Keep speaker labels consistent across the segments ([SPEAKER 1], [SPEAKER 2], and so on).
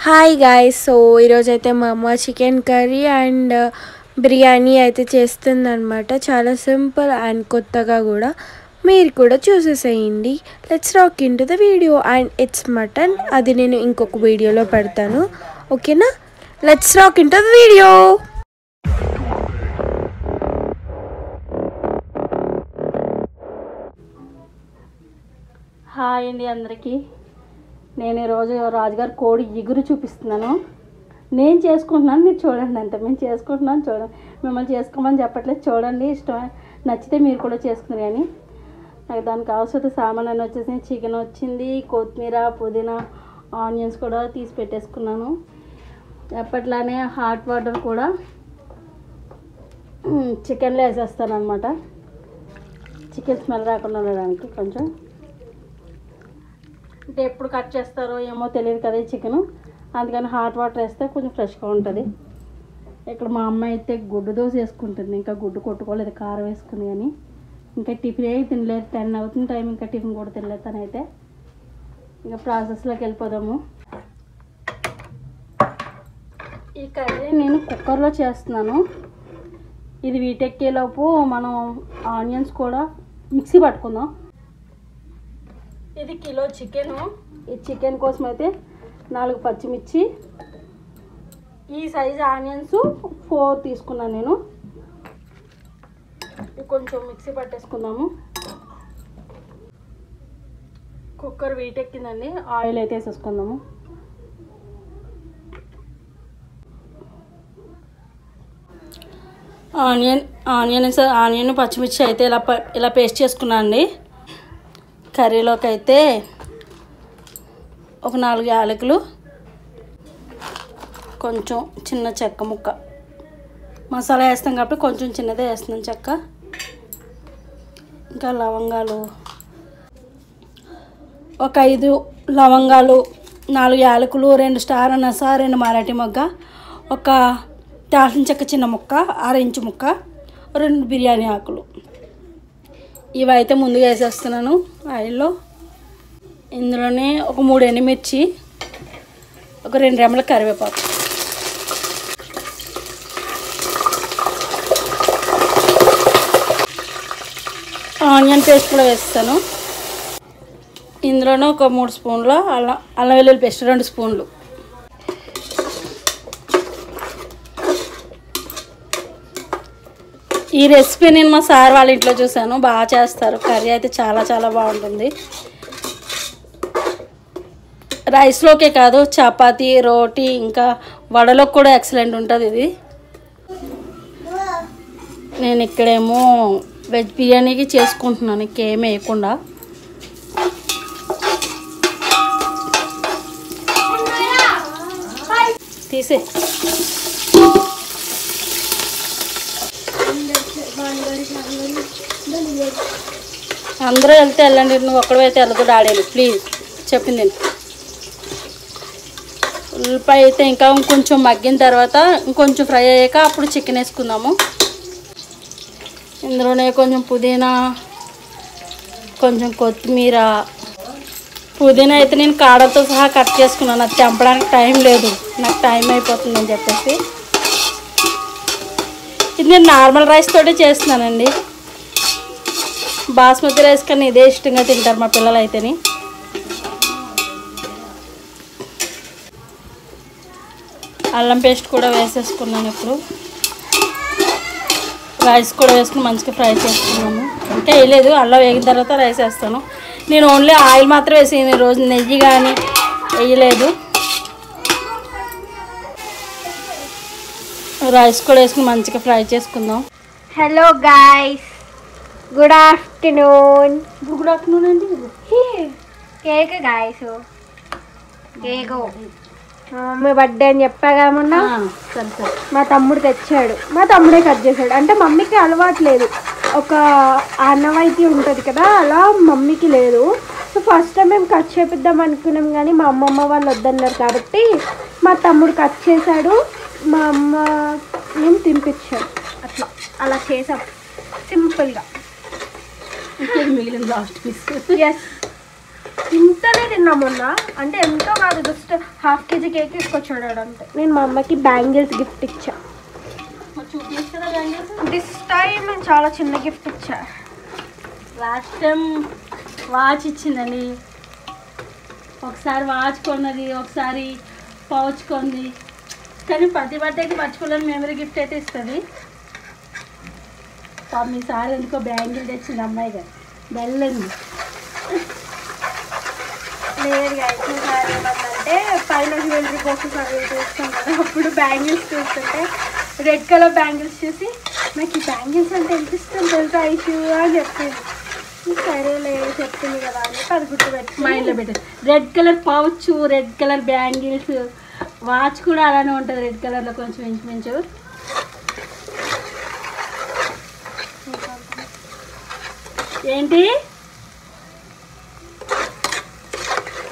[SPEAKER 1] Hi guys. So ఈరోజైతే మా అమ్మ చికెన్ కర్రీ అండ్ బిర్యానీ అయితే చేస్తుందన్నమాట. చాలా సింపుల్ అండ్ కొత్తగా కూడా. మీరు కూడా చూసేసేయండి. Let's rock in to the video. And it's mutton. అది నేను ఇంకొక వీడియోలో పెడతాను, ఓకేనా? Let's rock in to the video.
[SPEAKER 2] Hi అండి అందరికీ. నేను ఈరోజు రాజుగారి కోడి ఎగురు చూపిస్తున్నాను. నేను చేసుకుంటున్నాను, మీరు చూడండి. అంతే, మేము చేసుకుంటున్నాను చూడండి. మిమ్మల్ని చేసుకోమని చెప్పట్లేదు, చూడండి. ఇష్టం నచ్చితే మీరు కూడా చేసుకున్నారు. కానీ నాకు దానికి కావాల్సిన సామాన్ అని వచ్చేసి చికెన్ వచ్చింది, కొత్తిమీర, పుదీనా, ఆనియన్స్ కూడా తీసి పెట్టేసుకున్నాను. ఎప్పట్లానే హాట్ వాటర్ కూడా చికెన్లో వేసేస్తాను అనమాట. చికెన్ స్మెల్ రాకుండా ఉండడానికి. కొంచెం అంటే ఎప్పుడు కట్ చేస్తారో ఏమో తెలియదు కదా ఈ చికెను, అందుకని హాట్ వాటర్ వేస్తే కొంచెం ఫ్రెష్గా ఉంటుంది. ఇక్కడ మా అమ్మ అయితే గుడ్డు దోశ వేసుకుంటుంది. ఇంకా గుడ్డు కొట్టుకోలేదు, కారం వేసుకుంది. కానీ ఇంకా టిఫిన్ ఏ తినలేదు. 10 అవుతుంది టైం, ఇంకా టిఫిన్ కూడా తినలేదు తనైతే. ఇంకా ప్రాసెస్లోకి వెళ్ళిపోదాము. ఈ కర్రీ నేను కుక్కర్లో చేస్తున్నాను. ఇది వీటెక్కేలోపు మనం ఆనియన్స్ కూడా మిక్సీ పట్టుకుందాం. ఇది కిలో చికెను. ఈ చికెన్ కోసం అయితే 4 పచ్చిమిర్చి, ఈ సైజు ఆనియన్స్ 4 తీసుకున్నాను నేను. కొంచెం మిక్సీ పట్టేసుకుందాము. కుక్కర్ వీటెక్కిందండి. ఆయిల్ అయితే వేసేసుకుందాము. ఆనియన్ పచ్చిమిర్చి అయితే ఇలా పేస్ట్ చేసుకున్నాను అండి. కర్రీలోకి అయితే ఒక 4 యాలకులు, కొంచెం చిన్న చెక్క ముక్క. మసాలా వేస్తాం కాబట్టి కొంచెం చిన్నదే వేస్తున్నాం చెక్క. ఇంకా లవంగాలు ఒక 5 లవంగాలు, 4 యాలకులు, 2 స్టార్ అనస, 2 మరాఠీ మొగ్గ, ఒక దాల్చిన చెక్క చిన్న ముక్క, 1/2 ఇంచు ముక్క, 2 బిర్యానీ ఆకులు. ఇవైతే ముందుగా వేసేస్తున్నాను ఆయిల్లో. ఇందులోనే ఒక 3 ఎండుమిర్చి, ఒక 2 రెమ్మల కరివేపాకు, ఆనియన్ పేస్ట్ కూడా వేస్తాను. ఇందులోనే ఒక 3 స్పూన్ల అల్లం వెల్లుల్లి పేస్ట్, 2 స్పూన్లు. ఈ రెసిపీ నేను మా సార్ వాళ్ళ ఇంట్లో చూసాను, బాగా చేస్తారు. కర్రీ అయితే చాలా చాలా బాగుంటుంది. రైస్లోకే కాదు, చపాతీ, రోటీ, ఇంకా వడలోకి కూడా ఎక్సలెంట్ ఉంటుంది ఇది. నేను ఇక్కడేమో వెజ్ బిర్యానీకి చేసుకుంటున్నాను, ఇంకేం వేయకుండా. తీసే అందరూ వెళ్తే వెళ్ళండి, నువ్వు ఒక్కడైతే వెళ్ళదు డాడీని, ప్లీజ్ చెప్పింది. ఉల్లిపాయ అయితే ఇంకా కొంచెం మగ్గిన తర్వాత, ఇంకొంచెం ఫ్రై అయ్యాక అప్పుడు చికెన్ వేసుకుందాము. ఇందులోనే కొంచెం పుదీనా, కొంచెం కొత్తిమీర. పుదీనా అయితే నేను కాడతో సహా కట్ చేసుకున్నాను, అది తెంపడానికి టైం లేదు, నాకు టైం అయిపోతుందని చెప్పేసి. ఇది నేను నార్మల్ రైస్ తోటి చేస్తున్నానండి. బాస్మతి రైస్ కన్నా ఇదే ఇష్టంగా తింటారు మా పిల్లలు అయితేని. అల్లం పేస్ట్ కూడా వేసేసుకున్నాను. ఇప్పుడు రైస్ కూడా వేసుకుని మంచిగా ఫ్రై చేసుకున్నాము. ఇంకా వేయలేదు, అల్లం వేగిన తర్వాత రైస్ వేస్తాను. నేను ఓన్లీ ఆయిల్ మాత్రం వేసాను ఈరోజు, నెయ్యి కానీ వేయలేదు. రైస్ కూడా వేసుకుని మంచిగా ఫ్రై చేసుకుందాం.
[SPEAKER 1] Hello guys, good afternoon.
[SPEAKER 2] Good afternoon అండి.
[SPEAKER 1] Cake guys, cake mummy birthday అని చెప్పాగా మొన్న.
[SPEAKER 2] సరే సరే.
[SPEAKER 1] మా తమ్ముడు తెచ్చాడు, మా తమ్ముడే కట్ చేశాడు. అంటే మమ్మీకి అలవాటు లేదు, ఒక ఆనవాయితీ ఉంటుంది కదా, అలా మమ్మీకి లేదు. సో ఫస్ట్ టైం మేము కట్ చేపిద్దాం అనుకున్నాం, కానీ మా అమ్మమ్మ వాళ్ళు వద్దన్నారు కాబట్టి మా తమ్ముడు కట్ చేశాడు, మా అమ్మ మేము తినిపించాడు. అలా చేసాం సింపుల్గా.
[SPEAKER 2] మిగిలిన లాస్ట్ పీస్.
[SPEAKER 1] ఎస్, ఇంతనే తిన్నాం మొన్న. అంటే ఎంతో కాదు, జస్ట్ ½ kg కేక్ తీసుకొచ్చాడు అంతే. నేను మా అమ్మకి బ్యాంగిల్స్ గిఫ్ట్ ఇచ్చా.
[SPEAKER 2] చూపిస్తారా బ్యాంగిల్స్?
[SPEAKER 1] దిస్ టైం నేను చాలా చిన్న గిఫ్ట్ ఇచ్చా.
[SPEAKER 2] లాస్ట్ టైం వాచ్ ఇచ్చిందండి. ఒకసారి వాచ్ కొన్నది, ఒకసారి పౌచ్ కొంది. కానీ ప్రతి బర్త్డేకి మర్చిపోలేని మెమరీ గిఫ్ట్ అయితే ఇస్తుంది. పాపం ఈసారి ఎందుకో బ్యాంగిల్ తెచ్చింది అమ్మాయి గారు. వెళ్ళింది
[SPEAKER 1] లేదు గాయస్, ఈసారి ఏమందంటే పైన జ్యువెలరీ బాక్సెస్ అవి చూస్తాం కదా, అప్పుడు బ్యాంగిల్స్ చూస్తుంటే రెడ్ కలర్ బ్యాంగిల్స్ చూసి నాకు ఈ బ్యాంగిల్స్ అంటే ఎంత ఇష్టం తెలుసా ఐషు అని చెప్పింది. సరేలే చెప్తుంది కదా అని అది గుర్తుపెట్టి
[SPEAKER 2] మైండ్లో పెట్టారు. Red colour pouch, red colour bangles, watch కూడా అలానే ఉంటుంది రెడ్ కలర్లో కొంచెం ఇంచుమించు. ఏంటి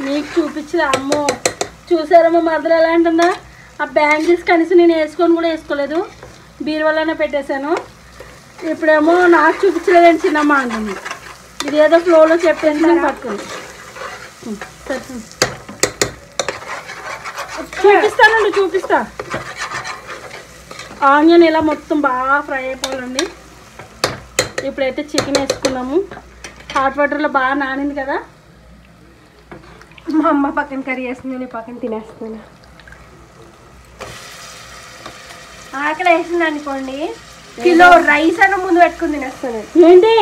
[SPEAKER 2] నీకు చూపించలే? అమ్మో చూసారమ్మా మదర్ ఎలా అంటుందా? ఆ బ్యాంగిల్స్ కనీసం నేను వేసుకొని కూడా వేసుకోలేదు, బీరువాలోనే పెట్టేశాను. ఇప్పుడేమో నాకు చూపించలేదని చిన్నమ్మ అంటుంది. ఇదేదో ఫ్లోలో చెప్పేసి నేను పట్టుకుంది. చూపిస్తానండి, చూపిస్తా. ఆనియన్ ఇలా మొత్తం బాగా ఫ్రై అయిపోవాలండి. ఇప్పుడైతే చికెన్ వేసుకున్నాము. హాట్ వాటర్లో బాగా నానింది కదా.
[SPEAKER 1] మా అమ్మ పక్కన కర్రీ వేస్తుంది, నేను పక్కన తినేస్తున్నాను. ఆకలి వేసింది అనుకోండి, కిలో రైస్ అన్న ముందు పెట్టుకుని తినేస్తాను.
[SPEAKER 2] ఏంటి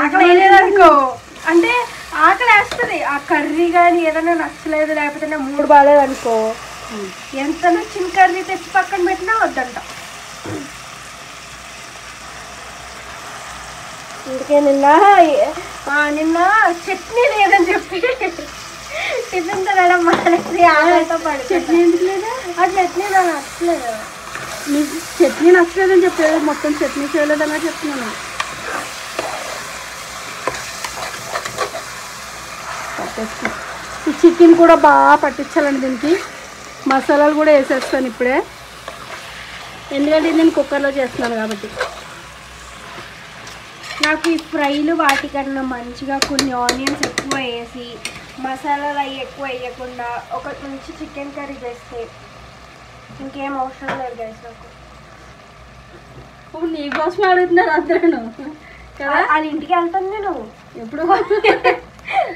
[SPEAKER 1] ఆకలి వేయలేదనుకో, అంటే ఆకలి వేస్తుంది. ఆ కర్రీ కానీ ఏదైనా నచ్చలేదు, లేకపోతే నా మూడు బాగాలేదు అనుకో, ఎంత నచ్చిన కర్రీ తెచ్చి పక్కన పెట్టినా వద్దంట. అందుకే నిన్న చట్నీ లేదని చెప్పి టిఫిన్ తినడం మానేసి ఆకలితో పడి.
[SPEAKER 2] చట్నీ ఎందుకు లేదా?
[SPEAKER 1] ఆ చట్నీ నాకు నచ్చలేదు.
[SPEAKER 2] నీకు చట్నీ నచ్చలేదని చెప్పలేదు, మొత్తం చట్నీ చేయలేదన్నా చెప్తున్నాను. ఈ చికెన్ కూడా బాగా పట్టించాలండి. దీనికి మసాలాలు కూడా వేసేస్తాను ఇప్పుడే, ఎందుకంటే ఇది నేను కుక్కర్లో చేస్తున్నాను కాబట్టి.
[SPEAKER 1] నాకు ఈ ఫ్రైలు వాటికన్నా మంచిగా కొన్ని ఆనియన్స్ ఎక్కువ వేసి మసాలాలు అవి ఎక్కువ వేయకుండా ఒక మంచి చికెన్ కర్రీ చేస్తే ఇంకేం అవసరం లేదు గైస్. నాకు
[SPEAKER 2] ఇప్పుడు నీ కోసం అడుగుతున్నారు అందరూ కదా.
[SPEAKER 1] వాళ్ళ ఇంటికి వెళ్తాను నేను
[SPEAKER 2] ఎప్పుడు.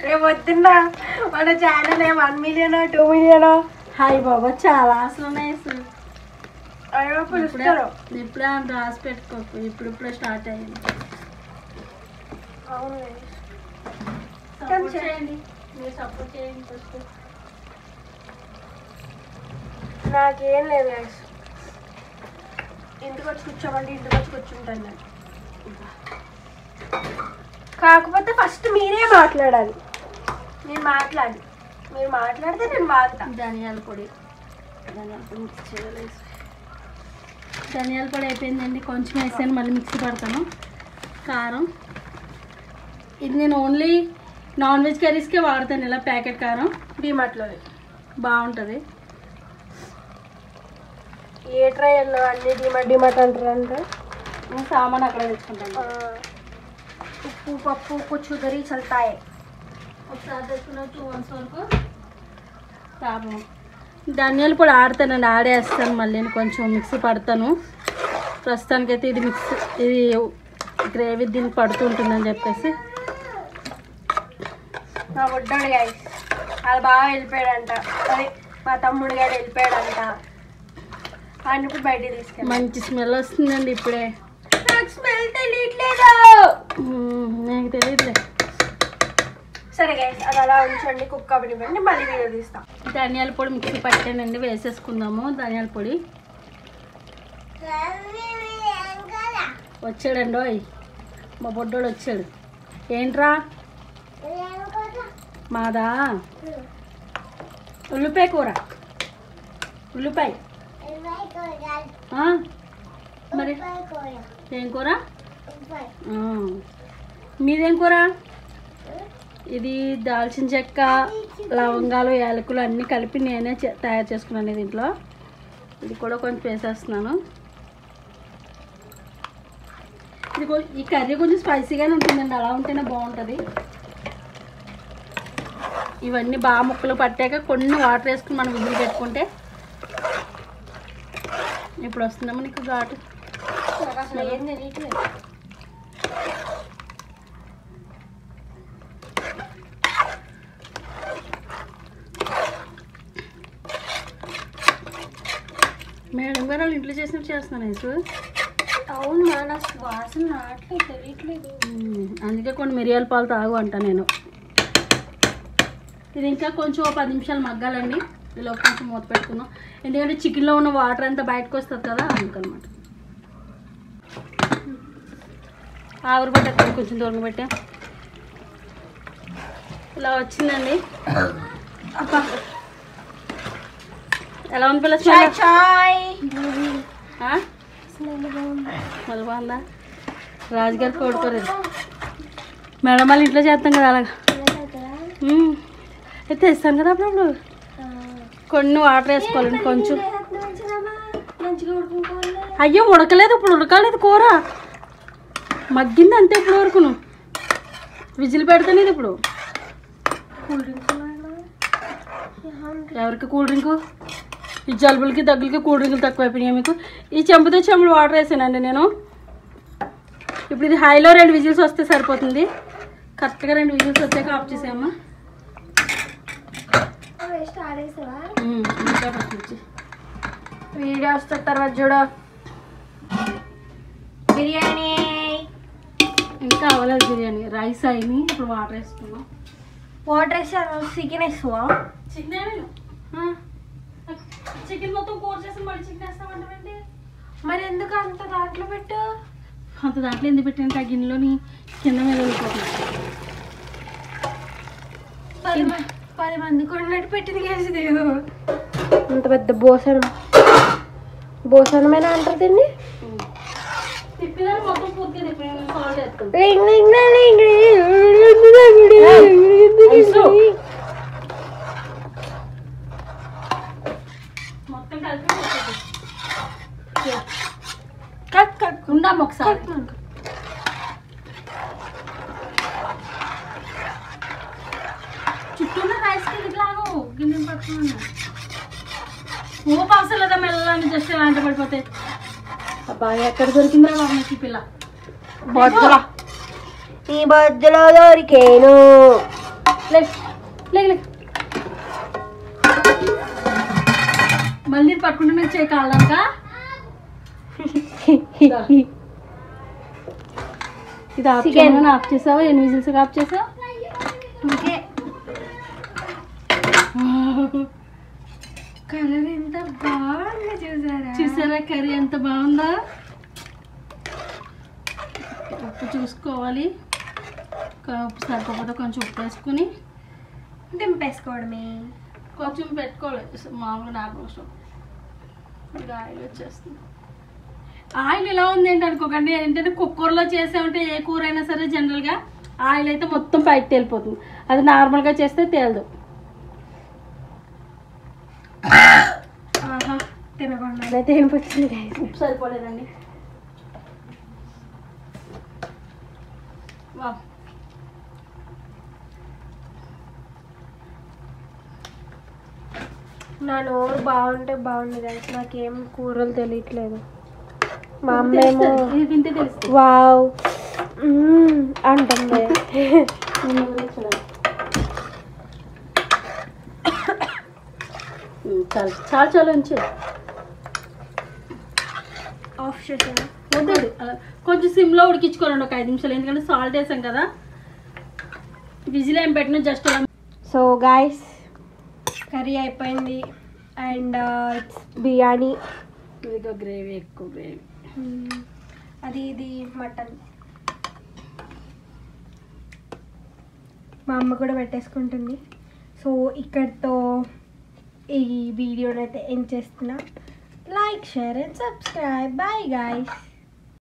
[SPEAKER 1] రేపు వద్దున్న మన ఛానల్ 1 million 2 million.
[SPEAKER 2] హాయ్ బాబా, చాలా అసలు ఉన్నాయి అసలు.
[SPEAKER 1] అయ్యో పిలుస్తారు.
[SPEAKER 2] ఇప్పుడే అంత రాసి పెట్టుకోకు, ఇప్పుడిప్పుడే స్టార్ట్ అయ్యింది.
[SPEAKER 1] అవును
[SPEAKER 2] సపోర్ట్ చేయండి, మీరు సపోర్ట్ చేయండి ఫస్ట్.
[SPEAKER 1] నాకేం లేదు గైస్, ఇంటికి వచ్చి కూర్చోమంటే ఇంటికి వచ్చి కూర్చుంటాను నేను. కాకపోతే ఫస్ట్ మీరే మాట్లాడాలి, మీరు మాట్లాడితే నేను వాడతా.
[SPEAKER 2] ధనియాల పొడి మిక్స్ చేయాలి. ధనియాల పొడి అయిపోయిందండి, కొంచెం వేసాను, మళ్ళీ మిక్సీ పడతాను. కారం ఇది నేను ఓన్లీ నాన్ వెజ్ కర్రీస్కే వాడతాను, ఇలా ప్యాకెట్ కారం.
[SPEAKER 1] డిమార్ట్లో
[SPEAKER 2] బాగుంటుంది.
[SPEAKER 1] ఏ ట్రైల్లో అన్ని డిమార్ట్ అంటారంటే
[SPEAKER 2] నేను సామాన్ అక్కడ తెచ్చుకుంటాను.
[SPEAKER 1] ఉప్పు పప్పు కొంచెం దరి చల్తాయి.
[SPEAKER 2] ఒకసారి తెచ్చుకున్న 2 months వరకు పాపం. ధనియాల పొడి ఆడతానండి, ఆడేస్తాను, మళ్ళీ కొంచెం మిక్సీ పడతాను. ప్రస్తుతానికైతే ఇది ఇది గ్రేవీ దీనికి పడుతుంటుందని చెప్పేసి.
[SPEAKER 1] మా బుడ్డోడు గైస్ అది బాగా వెళ్ళిపోయాడంట, అదే మా తమ్ముడు గారు వెళ్ళిపోయాడంట. ఆయన ఇప్పుడు బయటికి తీసుకెళ్ళి
[SPEAKER 2] మంచి స్మెల్ వస్తుందండి ఇప్పుడే.
[SPEAKER 1] నాకు స్మెల్ తెలియట్లేదు.
[SPEAKER 2] నాకు తెలియదులే.
[SPEAKER 1] సరే గైస్ అది అలా ఉంచండి, కుక్ అవ్వనివ్వండి, మళ్ళీ వీడియో తీస్తాం.
[SPEAKER 2] ధనియాల పొడి మిక్సీ పట్టానండి, వేసేసుకుందాము. ధనియాల పొడి వచ్చాడండి. ఓయ్ మా బొడ్డోడు వచ్చాడు. ఏంట్రా? మాదా ఉల్లిపాయ కూర. ఉల్లిపాయ మరి ఏం కూర? మీదేం కూర? ఇది దాల్చిన చెక్క, లవంగాలు, యాలకులు అన్నీ కలిపి నేనే తయారు చేసుకున్నాను దీంట్లో. ఇది కూడా కొంచెం వేసేస్తున్నాను. ఈ కర్రీ కొంచెం స్పైసీగానే ఉంటుందండి, అలా ఉంటేనే బాగుంటుంది. ఇవన్నీ బాగా ముక్కలు పట్టాక కొన్ని వాటర్ వేసుకుని మనం విజిల్ పెట్టుకుంటే ఇప్పుడు వస్తుందమ్మా నీకు ఘాటు. మేడం గారు వాళ్ళు ఇంట్లో చేసినట్టు చేస్తున్నాను ఐసు.
[SPEAKER 1] అవును మన వాసన రావట్లేదు, తెలియట్లేదు.
[SPEAKER 2] అందుకే కొన్ని మిరియాల పాలు తాగు అంట నేను. ఇది ఇంకా కొంచెం 10 నిమిషాలు మగ్గాలండి. ఇలా కొంచెం మూత పెట్టుకుందాం, ఎందుకంటే చికెన్లో ఉన్న వాటర్ అంతా బయటకు వస్తుంది కదా, అందుకనమాట. ఆవిరి పట్ట కొంచెం దూరంగా పెట్టా. ఇలా వచ్చిందండి. అబ్బా ఎలా ఉంది పిల్ల? మళ్ళీ బాగుందా? రాజుగారు కోడుకోలేదు. మేడం వాళ్ళు ఇంట్లో చేస్తాం కదా అలాగా. అయితే ఇస్తాను కదా అప్పుడప్పుడు. కొన్ని వాటర్ వేసుకోవాలండి కొంచెం. అయ్యో ఉడకలేదు, ఇప్పుడు ఉడకలేదు కూర, మగ్గింది అంతే ఇప్పుడు వరకును. విజిల్ పెడతాను ఇది ఇప్పుడు. ఎవరికి కూల్ డ్రింకు? ఈ జలుబులకి దగ్గులకి కూల్ డ్రింకులు తక్కువైపోయినాయి మీకు. ఈ చెంపుతో చెంబులు వాటర్ వేసానండి నేను. ఇప్పుడు ఇది హైలో 2 విజిల్స్ వస్తే సరిపోతుంది. కరెక్ట్గా 2 విజిల్స్ వచ్చాక ఆఫ్ చేసామా.
[SPEAKER 1] వీడియో వస్తే తర్వాత చూడ. బిర్యానీ
[SPEAKER 2] ఇంకా అవ్వలేదు బిర్యానీ. రైస్ అయింది, ఇప్పుడు వాటర్ వేసుకున్నాం.
[SPEAKER 1] వాటర్ వేసాను. చికెన్ వేసుకోవా?
[SPEAKER 2] చికెన్ మొత్తం కూర చేసి మళ్ళీ చికెన్ వేస్తామంటే
[SPEAKER 1] మరి ఎందుకు అంత దాంట్లో పెట్టు?
[SPEAKER 2] అంత దాంట్లో ఎందుకు పెట్టంటే ఆ గిన్నెలోని కింద మీద వెళ్ళిపోతుంది.
[SPEAKER 1] 10 మందికి వండినట్టు పెట్టింది కేసు. అంత పెద్ద బోసనం, బోసనమేనా అంటారు దీన్ని?
[SPEAKER 2] తిప్పిదాన్ని మొత్తం పూర్తిగా తిప్పి సాల్ట్ వేస్తాం. మొత్తం కలిపి ఉందాం ఒకసారి. చుట్టూ రైస్ కిందలాగా గిన్నె పట్టుకున్నా. ఓ పాసలేదా మెల్లని జస్ట్ ఎలాంటి పడిపోతే. అబ్బా ఎక్కడ దొరికిందా బాబు ఈ పిల్ల?
[SPEAKER 1] బొద్దుల ఈ బొద్దులో దొరికేను.
[SPEAKER 2] మళ్ళీ పట్టుకుంటే మేము చేయి కాళ్ళక. ఇది ఆఫ్ చేయమని ఆఫ్ చేసావా? 8 విజిల్స్ ఆఫ్ చేసావు.
[SPEAKER 1] కలర్ ఎంత బాగుంది చూసారా?
[SPEAKER 2] చూసారా కర్రీ ఎంత బాగుందా? ఉప్పు చూసుకోవాలి, ఉప్పు సరిపోతే కొంచెం ఉప్పు వేసుకుని
[SPEAKER 1] దింపేసుకోవడమే.
[SPEAKER 2] కొంచెం పెట్టుకోవాలి మామూలుగా నార్మల్ స్టవ్. ఇది ఆయిల్ వచ్చేస్తుంది. ఆయిల్ ఎలా ఉంది ఏంటి అనుకోకండి, ఏంటంటే కుక్కర్లో చేసామంటే ఏ కూర అయినా సరే జనరల్గా ఆయిల్ అయితే మొత్తం పైకి తేలిపోతుంది. అది నార్మల్గా చేస్తే తేలదు.
[SPEAKER 1] తినకుండా తినిపించింది.
[SPEAKER 2] ఉప్పు సరిపోలేదండి.
[SPEAKER 1] నా నోరు బాగుంటే బాగుంది కదా, నాకేం కూరలు తెలియట్లేదు. మా అమ్మ ఏమో
[SPEAKER 2] తింటే తెలుస్తుంది
[SPEAKER 1] వావ్ అంటుంది.
[SPEAKER 2] చాలు చాలు చాలు ఉంచు.
[SPEAKER 1] ఆఫ్ చేసాను.
[SPEAKER 2] వద్దు కొంచెం సిమ్లో ఉడికించుకోవాలండి ఒక 5 నిమిషాలు, ఎందుకంటే సాల్ట్ వేసాం కదా. విజిల్ ఏం పెట్టినా జస్ట్.
[SPEAKER 1] సో గైస్ కర్రీ అయిపోయింది అండ్ ఇట్స్ బిర్యానీ.
[SPEAKER 2] ఇదిగో గ్రేవీ, ఎక్కువ గ్రేవీ.
[SPEAKER 1] అది ఇది మటన్. మా అమ్మ కూడా పెట్టేసుకుంటుంది. సో ఇక్కడితో ఈ వీడియోనైతే ఎండ్ చేస్తున్నా. Like, share and subscribe. Bye guys.